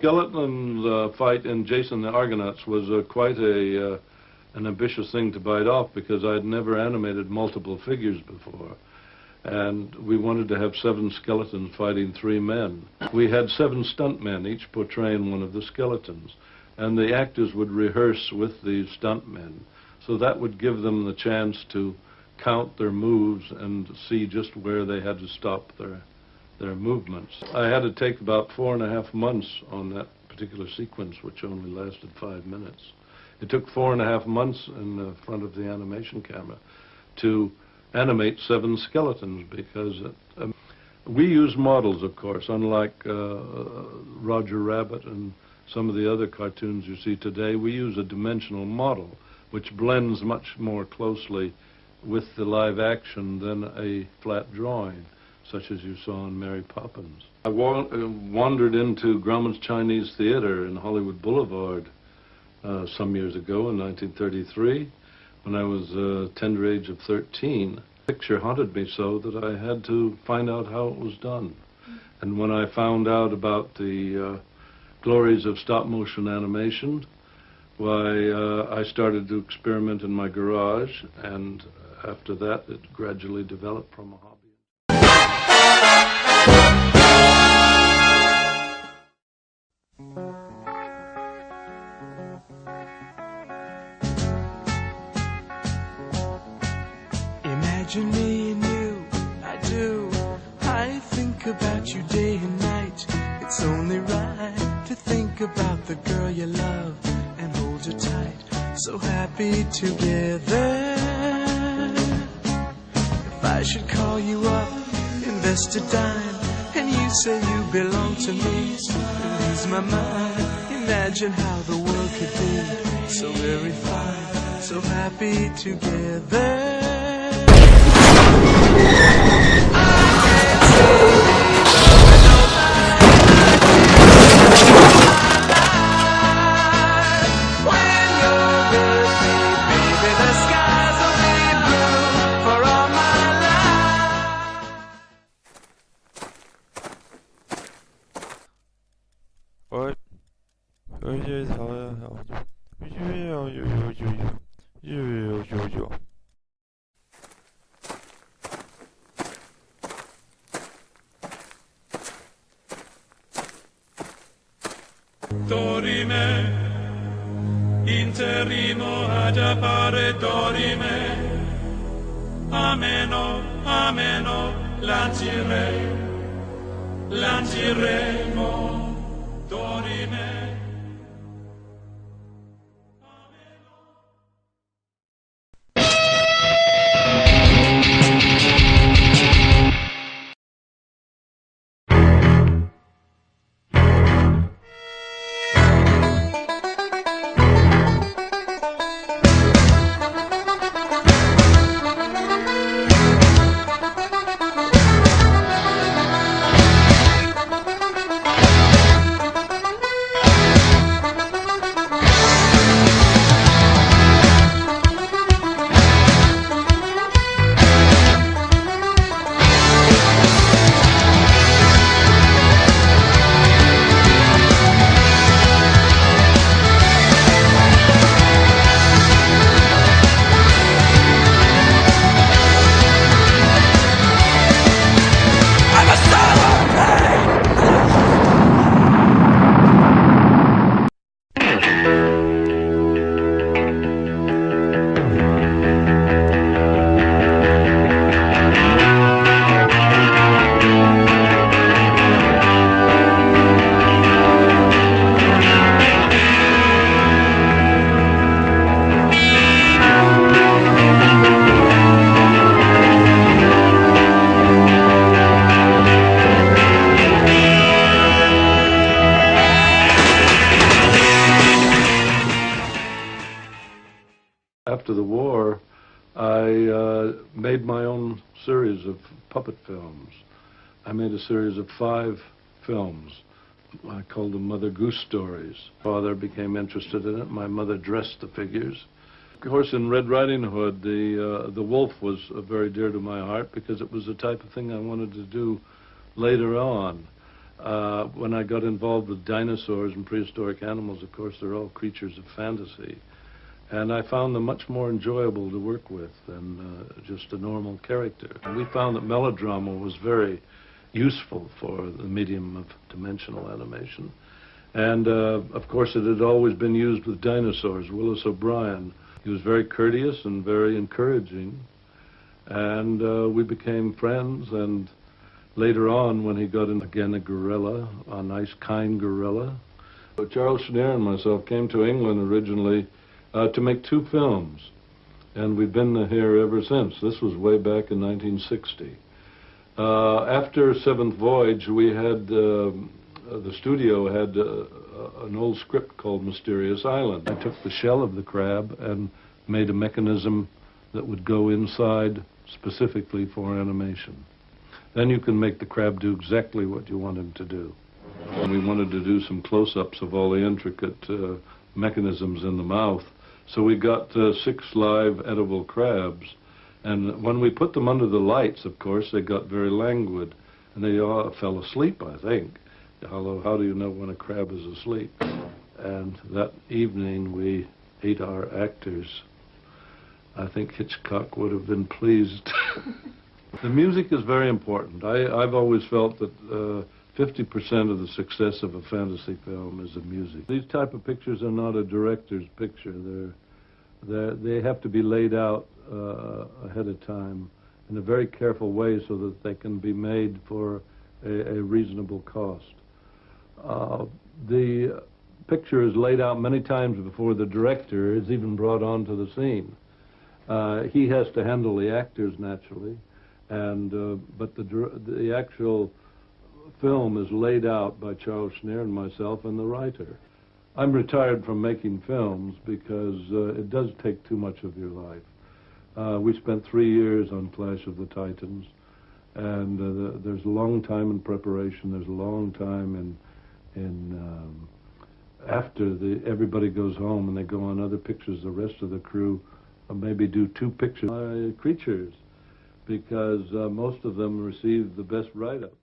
skeleton fight in Jason the Argonauts was quite an ambitious thing to bite off, because I'd never animated multiple figures before. And we wanted to have 7 skeletons fighting 3 men. We had 7 stuntmen, each portraying one of the skeletons. And the actors would rehearse with the stuntmen. So that would give them the chance to count their moves and see just where they had to stop their movements. I had to take about 4.5 months on that particular sequence, which only lasted 5 minutes. It took 4.5 months in the front of the animation camera to animate 7 skeletons, because we use models, of course, unlike Roger Rabbit and some of the other cartoons you see today. We use a dimensional model, which blends much more closely with the live action than a flat drawing, such as you saw in Mary Poppins. I wandered into Grauman's Chinese Theater in Hollywood Boulevard some years ago in 1933, when I was tender age of 13. The picture haunted me so that I had to find out how it was done. And when I found out about the glories of stop-motion animation, why, I started to experiment in my garage, and after that it gradually developed from a hobby. Imagine me and you, I do. I think about you day and night. It's only right to think about the girl you love and hold her tight. So happy together. If I should call you up, invest a dime, and you say you belong to me, lose my mind. Imagine how the world could be so very fine, so happy together. Dorime, interrimo ad appare dorime, ameno, ameno, lanciremo, dorime. After the war, I made my own series of puppet films. I made a series of 5 films. I called them Mother Goose Stories. Father became interested in it. My mother dressed the figures. Of course, in Red Riding Hood, the wolf was very dear to my heart, because it was the type of thing I wanted to do later on. When I got involved with dinosaurs and prehistoric animals, of course, they're all creatures of fantasy. And I found them much more enjoyable to work with than just a normal character. And we found that melodrama was very useful for the medium of dimensional animation. And, of course, it had always been used with dinosaurs. Willis O'Brien, he was very courteous and very encouraging. And we became friends, and later on, when he got in, again, a gorilla, a nice, kind gorilla. So Charles Schneer and myself came to England originally to make 2 films, and we've been here ever since. This was way back in 1960. After Seventh Voyage, we had, the studio had an old script called Mysterious Island. I took the shell of the crab and made a mechanism that would go inside specifically for animation. Then you can make the crab do exactly what you want him to do. And we wanted to do some close-ups of all the intricate mechanisms in the mouth. So we got 6 live edible crabs. And when we put them under the lights, of course, they got very languid. And they all fell asleep, I think. Although, how do you know when a crab is asleep? And that evening, we ate our actors. I think Hitchcock would have been pleased. The music is very important. I've always felt that 50% of the success of a fantasy film is the music. These type of pictures are not a director's picture. They have to be laid out ahead of time in a very careful way so that they can be made for a reasonable cost. The picture is laid out many times before the director is even brought onto the scene. He has to handle the actors naturally, but the actual film is laid out by Charles Schneer and myself and the writer. I'm retired from making films because it does take too much of your life. We spent 3 years on Clash of the Titans, and there's a long time in preparation. There's a long time after everybody goes home and they go on other pictures. The rest of the crew maybe do 2 pictures. Creatures, because most of them receive the best write-up.